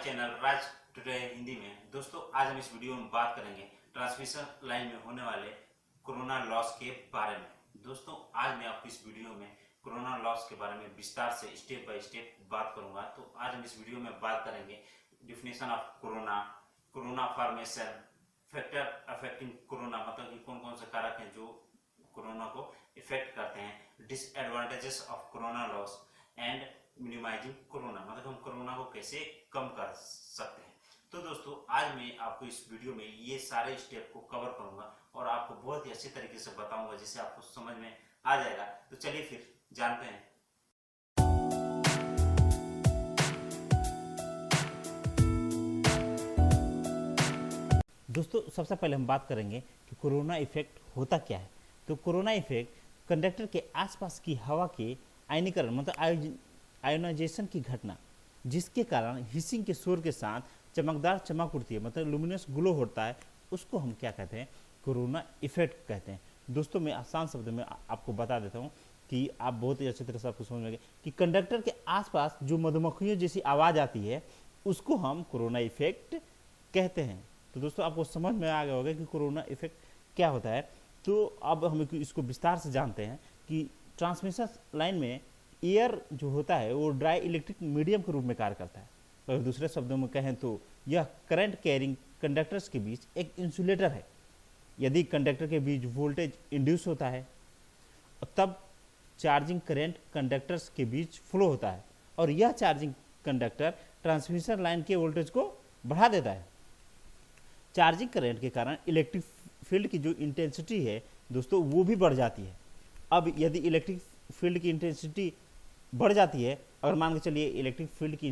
Channel राज today Hindi में। दोस्तों आज हम इस वीडियो में बात करेंगे ट्रांसमिशन लाइन में होने वाले कोरोना लॉस के बारे में। दोस्तों आज मैं आपको इस वीडियो में कोरोना लॉस के बारे में विस्तार से स्टेप बाय स्टेप बात करूंगा। तो आज हम इस वीडियो में बात करेंगे definition of corona, corona formation, factor affecting corona, मतलब कि कौन कौन से कारक हैं जो कोरोना को इफेक्ट करते हैं, disadvantages of corona loss and minimising corona, मतलब हम कोरोना को कैसे कम कर सकते हैं। तो दोस्तों आज मैं आपको इस वीडियो में ये सारे स्टेप को कवर करूंगा और आपको बहुत ही अच्छी तरीके से बताऊंगा जिससे आपको समझ में आ जाएगा। तो चलिए फिर जानते हैं। दोस्तों सबसे पहले हम बात करेंगे कि कोरोना इफेक्ट होता क्या है। तो कोरोना इफेक्ट कंडक्टर के आसपास की हवा के आयनीकरण मतलब आयोनाइजेशन की घटना, जिसके कारण हिसिंग के शोर के साथ चमकदार चमक उठती है, मतलब लुमिनस ग्लो होता है, उसको हम क्या कहते हैं, कोरोना इफेक्ट कहते हैं। दोस्तों मैं आसान शब्द में आपको बता देता हूँ कि आप बहुत ही अच्छी तरह से आपको समझ में कि कंडक्टर के आसपास जो मधुमक्खियों जैसी आवाज़ आती है उसको हम कोरोना इफेक्ट कहते हैं। तो दोस्तों आपको समझ में आ गया होगा कि कोरोना इफेक्ट क्या होता है। तो अब हम इसको विस्तार से जानते हैं कि ट्रांसमिशन लाइन में एयर जो होता है वो ड्राई इलेक्ट्रिक मीडियम के रूप में कार्य करता है। अगर दूसरे शब्दों में कहें तो यह करंट कैरिंग कंडक्टर्स के बीच एक इंसुलेटर है। यदि कंडक्टर के बीच वोल्टेज इंड्यूस होता है तब चार्जिंग करंट कंडक्टर्स के बीच फ्लो होता है और यह चार्जिंग कंडक्टर ट्रांसमिशन लाइन के वोल्टेज को बढ़ा देता है। चार्जिंग करंट के कारण इलेक्ट्रिक फील्ड की जो इंटेंसिटी है दोस्तों वो भी बढ़ जाती है। अब यदि इलेक्ट्रिक फील्ड की इंटेंसिटी बढ़ जाती है, अगर मान के चलिए इलेक्ट्रिक फील्ड की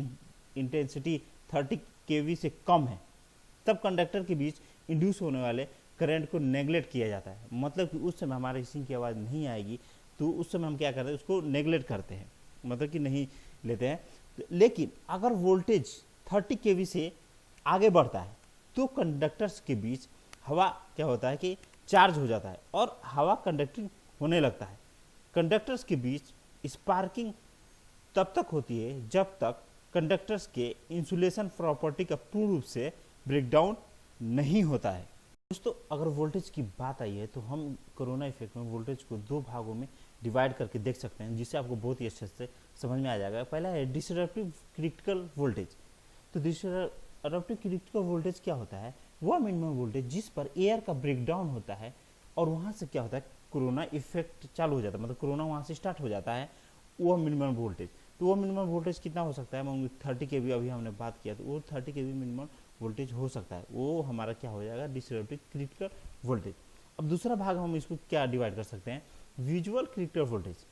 इंटेंसिटी 30 केवी से कम है, तब कंडक्टर के बीच इंड्यूस होने वाले करंट को नेगलेक्ट किया जाता है। मतलब कि उस समय हमारे हिसिंग की आवाज़ नहीं आएगी, तो उस समय हम क्या करते हैं, उसको नेगलेक्ट करते हैं, मतलब कि नहीं लेते हैं। लेकिन अगर वोल्टेज 30 केवी से आगे बढ़ता है तो कंडक्टर्स के बीच हवा क्या होता है कि चार्ज हो जाता है और हवा कंडक्टिंग होने लगता है। कंडक्टर्स के बीच स्पार्किंग तब तक होती है जब तक कंडक्टर्स के इंसुलेशन प्रॉपर्टी का पूर्ण रूप से ब्रेकडाउन नहीं होता है। दोस्तों अगर वोल्टेज की बात आई है तो हम कोरोना इफेक्ट में वोल्टेज को दो भागों में डिवाइड करके देख सकते हैं, जिससे आपको बहुत ही अच्छे से समझ में आ जाएगा। पहला है डिसरप्टिव क्रिटिकल वोल्टेज। तो डिसरप्टिव क्रिटिकल वोल्टेज क्या होता है, वह मिनिमम वोल्टेज जिस पर एयर का ब्रेकडाउन होता है और वहाँ से क्या होता है, कोरोना इफेक्ट चालू हो जाता है, मतलब कोरोना वहाँ से स्टार्ट हो जाता है, वो मिनिमम वोल्टेज। तो वो मिनिमम वोल्टेज कितना हो सकता है, 30 के भी अभी हमने बात किया, तो वो 30 के भी मिनिमम वोल्टेज हो सकता है, वो हमारा क्या हो जाएगा, डिसरप्टिव क्रिटिकल वोल्टेज। अब दूसरा भाग हम इसको क्या डिवाइड कर सकते हैं, visual critical voltage.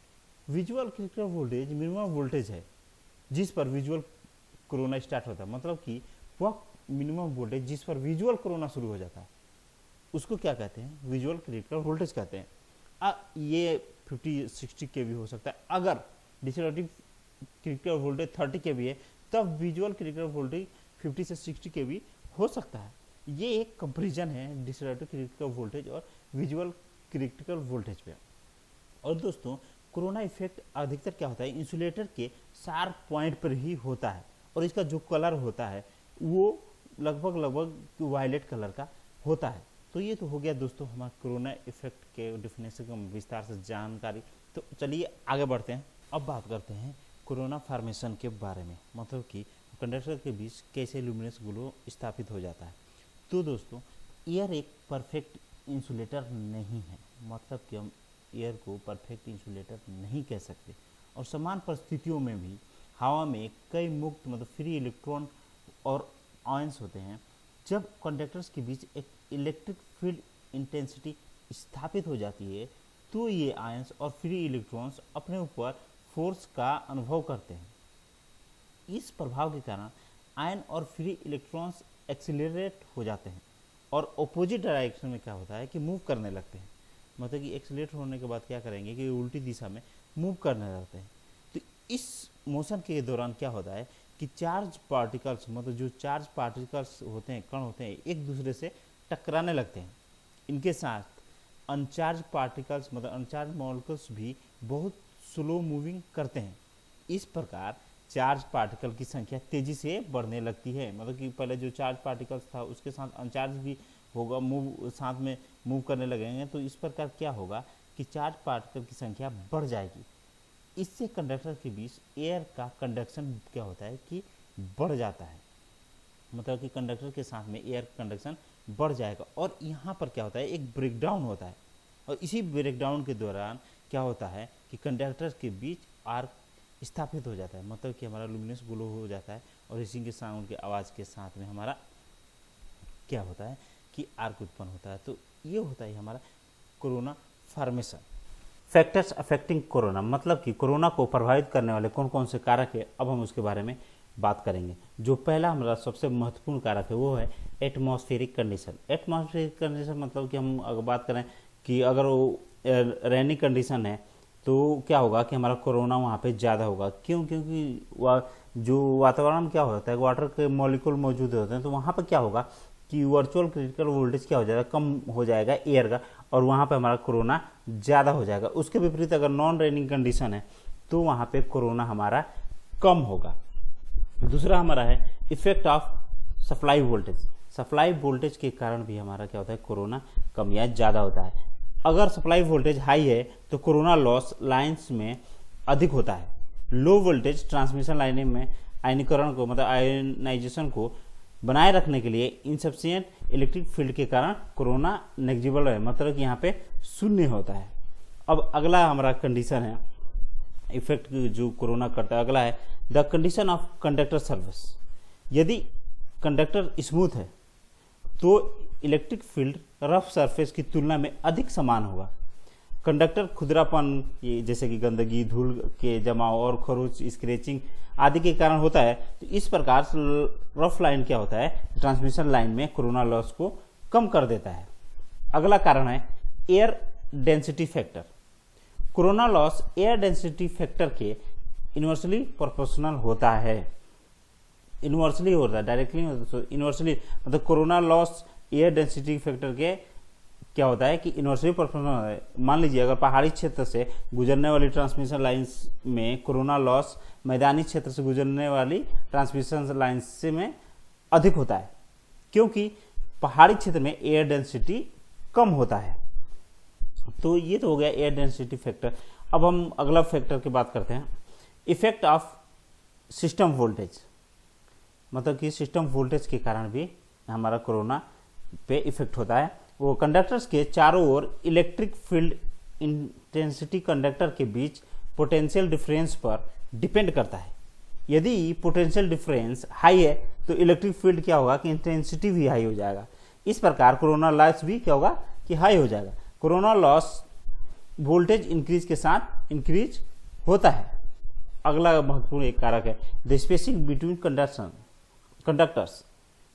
Visual critical voltage minimum voltage है जिस पर विजुअल कोरोना स्टार्ट होता है, मतलब कि वह मिनिमम वोल्टेज जिस पर विजुअल कोरोना शुरू हो जाता है उसको क्या कहते हैं, विजुअल क्रिटिकल वोल्टेज कहते हैं। ये 50-60 के भी हो सकता है। अगर डिसरप्टिव क्रिटिकल वोल्टेज 30 के भी है तब विजुअल क्रिटिकल वोल्टेज 50 से 60 के भी हो सकता है। ये एक कंपैरिजन है डिसरप्टिव क्रिटिकल वोल्टेज और विजुअल क्रिटिकल वोल्टेज पे। और दोस्तों कोरोना इफेक्ट अधिकतर क्या होता है, इंसुलेटर के शार्प पॉइंट पर ही होता है और इसका जो कलर होता है वो लगभग वायलेट कलर का होता है। तो ये तो हो गया दोस्तों हमारा कोरोना इफेक्ट के डिफिनेशन का विस्तार से जानकारी। तो चलिए आगे बढ़ते हैं। अब बात करते हैं कोरोना फॉर्मेशन के बारे में, मतलब कि कंडक्टर के बीच कैसे लुमिनस ग्लो स्थापित हो जाता है। तो दोस्तों एयर एक परफेक्ट इंसुलेटर नहीं है, मतलब कि हम एयर को परफेक्ट इंसुलेटर नहीं कह सकते और समान परिस्थितियों में भी हवा में कई मुक्त मतलब फ्री इलेक्ट्रॉन और आयंस होते हैं। जब कंडक्टर्स के बीच एक इलेक्ट्रिक फील्ड इंटेंसिटी स्थापित हो जाती है तो ये आयंस और फ्री इलेक्ट्रॉन्स अपने ऊपर फोर्स का अनुभव करते हैं। इस प्रभाव के कारण आयन और फ्री इलेक्ट्रॉन्स एक्सीलरेट हो जाते हैं और ऑपोजिट डायरेक्शन में क्या होता है कि मूव करने लगते हैं, मतलब कि एक्सीलरेट होने के बाद क्या करेंगे कि उल्टी दिशा में मूव करने लगते हैं। तो इस मोशन के दौरान क्या होता है कि चार्ज पार्टिकल्स, मतलब जो चार्ज पार्टिकल्स होते हैं, कण होते हैं, एक दूसरे से टकराने लगते हैं। इनके साथ अनचार्ज पार्टिकल्स मतलब अनचार्ज मॉलिक्यूल्स भी बहुत स्लो मूविंग करते हैं। इस प्रकार चार्ज पार्टिकल की संख्या तेजी से बढ़ने लगती है। मतलब कि पहले जो चार्ज पार्टिकल्स था उसके साथ अनचार्ज भी होगा, मूव साथ में मूव करने लगेंगे, तो इस प्रकार क्या होगा कि चार्ज पार्टिकल की संख्या बढ़ जाएगी। इससे कंडक्टर के बीच एयर का कंडक्शन क्या होता है कि बढ़ जाता है। मतलब कि कंडक्टर के साथ में एयर कंडक्शन बढ़ जाएगा और यहाँ पर क्या होता है, एक ब्रेकडाउन होता है। और इसी ब्रेकडाउन के दौरान क्या होता है कि कंडक्टर के बीच आर्क स्थापित हो जाता है। मतलब कि हमारा लुमिनस ग्लो हो जाता है और हिसिंग के साउंड की आवाज़ के साथ में हमारा क्या होता है कि आर्क उत्पन्न होता है। तो ये होता है हमारा corona formation. Factors affecting corona, मतलब कि कोरोना को प्रभावित करने वाले कौन कौन से कारक है, अब हम उसके बारे में बात करेंगे। जो पहला हमारा सबसे महत्वपूर्ण कारक है वो है एटमॉस्फेरिक कंडीशन। एटमॉस्फेरिक कंडीशन मतलब कि हम अगर बात करें कि अगर वो रेनी कंडीशन है तो क्या होगा कि हमारा कोरोना वहाँ पे ज़्यादा होगा। क्यों? क्योंकि जो वातावरण में क्या होता है, वाटर के मॉलिक्यूल मौजूद होते हैं, तो वहाँ पर क्या होगा कि वर्चुअल क्रिटिकल वोल्टेज क्या हो जाएगा, कम हो जाएगा एयर का, और वहाँ पे हमारा कोरोना ज़्यादा हो जाएगा। उसके विपरीत अगर नॉन रेनिंग कंडीशन है तो वहाँ पे कोरोना हमारा कम होगा। दूसरा हमारा है effect of supply voltage. Supply voltage के कारण भी हमारा क्या होता है, कोरोना कम या ज़्यादा होता है। अगर सप्लाई वोल्टेज हाई है तो कोरोना लॉस लाइन्स में अधिक होता है। लो वोल्टेज ट्रांसमिशन लाइन में आयनीकरण को, मतलब आयोनाइजेशन को बनाए रखने के लिए इनसफिशिएंट इलेक्ट्रिक फील्ड के कारण कोरोना नेग्लिजिबल है, मतलब कि यहाँ पे शून्य होता है। अब अगला हमारा कंडीशन है इफेक्ट जो कोरोना करता है, अगला है the condition of conductor service. यदि कंडक्टर स्मूथ है तो इलेक्ट्रिक फील्ड रफ सरफेस की तुलना में अधिक समान होगा। कंडक्टर खुरदरापन, जैसे कि गंदगी, धूल के जमाव और खरोच, स्क्रैचिंग आदि के कारण होता है। तो इस प्रकार रफ लाइन क्या होता है, ट्रांसमिशन लाइन में कोरोना लॉस को कम कर देता है। अगला कारण है air density factor. Corona loss air density factor के इनवर्सली प्रोपोर्शनल होता है। इनवर्सली होता है, डायरेक्टली इनवर्सली, मतलब corona loss air density factor के क्या होता है कि इनवर्सली प्रोपोर्शनल है। मान लीजिए अगर पहाड़ी क्षेत्र से गुजरने वाली ट्रांसमिशन लाइंस में कोरोना लॉस मैदानी क्षेत्र से गुजरने वाली ट्रांसमिशन लाइंस से में अधिक होता है, क्योंकि पहाड़ी क्षेत्र में एयर डेंसिटी कम होता है। तो ये तो हो गया एयर डेंसिटी फैक्टर। अब हम अगला फैक्टर की बात करते हैं, इफेक्ट ऑफ सिस्टम वोल्टेज। मतलब कि सिस्टम वोल्टेज के कारण भी हमारा कोरोना पे इफेक्ट होता है। वो कंडक्टर्स के चारों ओर इलेक्ट्रिक फील्ड इंटेंसिटी कंडक्टर के बीच पोटेंशियल डिफरेंस पर डिपेंड करता है। यदि पोटेंशियल डिफरेंस हाई है तो इलेक्ट्रिक फील्ड क्या होगा कि इंटेंसिटी भी हाई हो जाएगा। इस प्रकार कोरोना लॉस भी क्या होगा कि हाई हो जाएगा। कोरोना लॉस वोल्टेज इंक्रीज के साथ इंक्रीज होता है। अगला महत्वपूर्ण एक कारक है द स्पेसिंग बिटवीन कंडक्टर्स।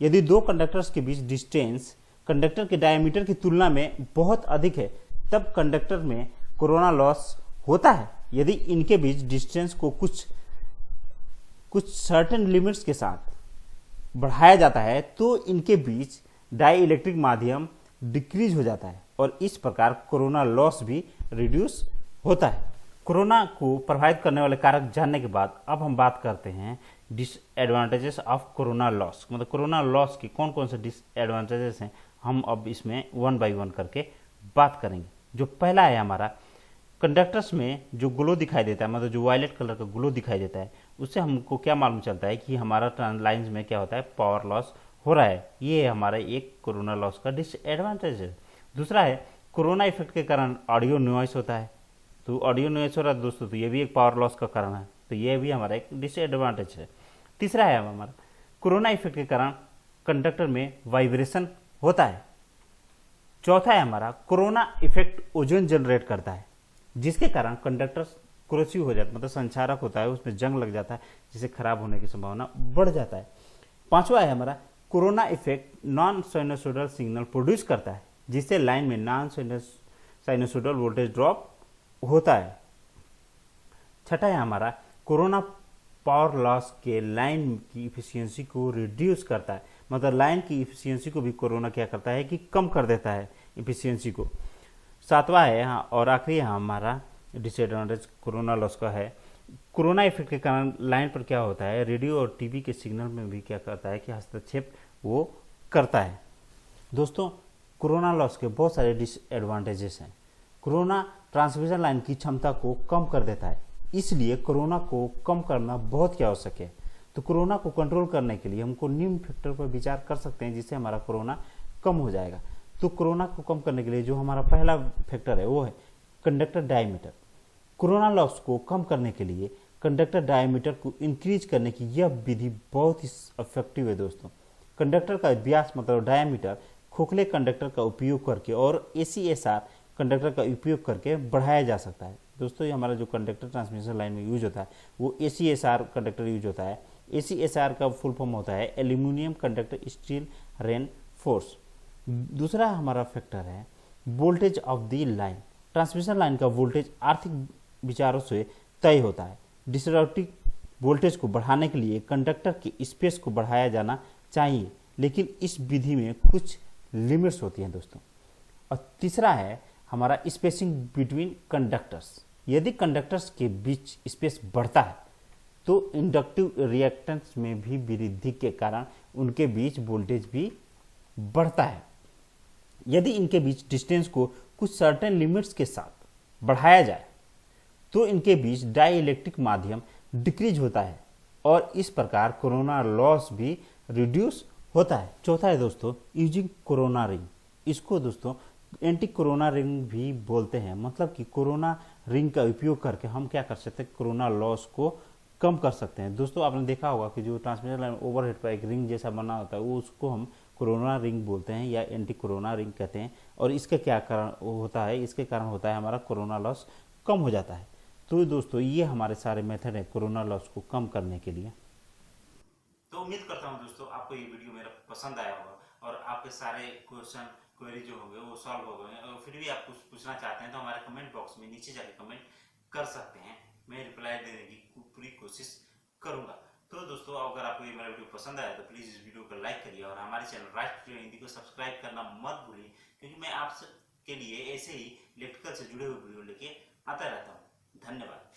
यदि दो कंडक्टर्स के बीच डिस्टेंस कंडक्टर के डायमीटर की तुलना में बहुत अधिक है तब कंडक्टर में कोरोना लॉस होता है। यदि इनके बीच डिस्टेंस को कुछ सर्टेन लिमिट्स के साथ बढ़ाया जाता है तो इनके बीच डाई इलेक्ट्रिक माध्यम डिक्रीज हो जाता है और इस प्रकार कोरोना लॉस भी रिड्यूस होता है। कोरोना को प्रभावित करने वाले कारक जानने के बाद अब हम बात करते हैं डिसएडवांटेजेस ऑफ कोरोना लॉस। मतलब कोरोना लॉस के कौन कौन से डिसएडवांटेजेस हैं, हम अब इसमें वन बाय वन करके बात करेंगे। जो पहला है हमारा कंडक्टर्स में जो ग्लो दिखाई देता है, मतलब जो वायलेट कलर का ग्लो दिखाई देता है, उससे हमको क्या मालूम चलता है कि हमारा लाइन्स में क्या होता है, पावर लॉस हो रहा है। ये हमारा एक कोरोना लॉस का डिसएडवांटेज है। दूसरा है कोरोना इफेक्ट के कारण ऑडियो नॉइस होता है। तो ऑडियो नॉइस हो रहा है दोस्तों, तो ये भी एक पावर लॉस का कारण है, तो ये भी हमारा एक डिसएडवांटेज है। तीसरा है हमारा कोरोना इफेक्ट के कारण कंडक्टर में वाइब्रेशन होता है। चौथा है हमारा कोरोना इफेक्ट ओजोन जनरेट करता है, जिसके कारण कंडक्टर क्रोसिव हो जाता है, मतलब संचारक होता है उसमें जंग लग जाता है, जिससे खराब होने की संभावना बढ़ जाता है। पांचवा है हमारा corona effect non sinusoidal signal produce करता है, जिससे लाइन में नॉन साइनोसोडल वोल्टेज ड्रॉप होता है। छठा है हमारा कोरोना पावर लॉस के लाइन की इफिशियंसी को रिड्यूस करता है, मतलब लाइन की इफिशियंसी को भी कोरोना क्या करता है कि कम कर देता है इफिशियंसी को। सातवां है और आखिरी हमारा डिसएडवांटेज कोरोना लॉस का है कोरोना इफेक्ट के कारण लाइन पर क्या होता है, रेडियो और टीवी के सिग्नल में भी क्या करता है कि हस्तक्षेप वो करता है। दोस्तों, कोरोना लॉस के बहुत सारे डिसएडवांटेजेस हैं। कोरोना ट्रांसमिशन लाइन की क्षमता को कम कर देता है, इसलिए कोरोना को कम करना बहुत ही आवश्यक है। तो कोरोना को कंट्रोल करने के लिए हमको निम्न फैक्टर पर विचार कर सकते हैं, जिससे हमारा कोरोना कम हो जाएगा। तो कोरोना को कम करने के लिए जो हमारा पहला फैक्टर है वो है कंडक्टर डायमीटर। कोरोना लॉस को कम करने के लिए कंडक्टर डायमीटर को इंक्रीज करने की यह विधि बहुत ही इफेक्टिव है। दोस्तों, कंडक्टर का व्यास मतलब डायमीटर खोखले कंडक्टर का उपयोग करके और एसीएसआर कंडक्टर का उपयोग करके बढ़ाया जा सकता है। दोस्तों, ये हमारा जो कंडक्टर ट्रांसमिशन लाइन में यूज होता है वो एसीएसआर कंडक्टर यूज होता है। एसीएसआर का फुल फॉर्म होता है एल्यूमिनियम कंडक्टर स्टील रेनफोर्स। दूसरा हमारा फैक्टर है voltage of the line. Transmission line का वोल्टेज आर्थिक विचारों से तय होता है। डिसरप्टिव वोल्टेज को बढ़ाने के लिए कंडक्टर की स्पेस को बढ़ाया जाना चाहिए, लेकिन इस विधि में कुछ लिमिट्स होती हैं दोस्तों। और तीसरा है हमारा स्पेसिंग बिटवीन कंडक्टर्स। यदि कंडक्टर्स के बीच स्पेस बढ़ता है तो इंडक्टिव रिएक्टेंस में भी वृद्धि के कारण उनके बीच वोल्टेज भी बढ़ता है। यदि इनके बीच डिस्टेंस को कुछ सर्टेन लिमिट्स के साथ बढ़ाया जाए तो इनके बीच डाई इलेक्ट्रिक माध्यम डिक्रीज होता है और इस प्रकार कोरोना लॉस भी रिड्यूस होता है। चौथा है दोस्तों यूजिंग कोरोना रिंग। इसको दोस्तों एंटी कोरोना रिंग भी बोलते हैं, मतलब कि कोरोना रिंग का उपयोग करके हम क्या कर सकते हैं, कोरोना लॉस को कम कर सकते हैं। दोस्तों, आपने देखा होगा कि जो ट्रांसमिशन लाइन ओवरहेड पर एक रिंग जैसा बना होता है वो उसको हम कोरोना रिंग बोलते हैं या एंटी कोरोना रिंग कहते हैं। और इसका क्या कारण होता है, इसके कारण होता है हमारा कोरोना लॉस कम हो जाता है। तो दोस्तों, ये हमारे सारे मेथड है कोरोना लॉस को कम करने के लिए। तो उम्मीद करता हूँ दोस्तों आपको ये वीडियो मेरा पसंद आया होगा और आपके सारे क्वेश्चन क्वेरी जो होंगे वो सॉल्व हो गए। और फिर भी आप कुछ पूछना चाहते हैं तो हमारे कमेंट बॉक्स में नीचे जाके कमेंट कर सकते हैं, मैं रिप्लाई देने की पूरी कोशिश करूंगा। तो दोस्तों, अगर आपको ये मेरा वीडियो पसंद आया तो प्लीज़ इस वीडियो को लाइक करिए और हमारे चैनल राष्ट्रीय हिंदी को सब्सक्राइब करना मत भूलिए, क्योंकि मैं आप के लिए ऐसे ही इलेक्ट्रिकल से जुड़े हुए वीडियो लेके आता रहता हूँ। धन्यवाद।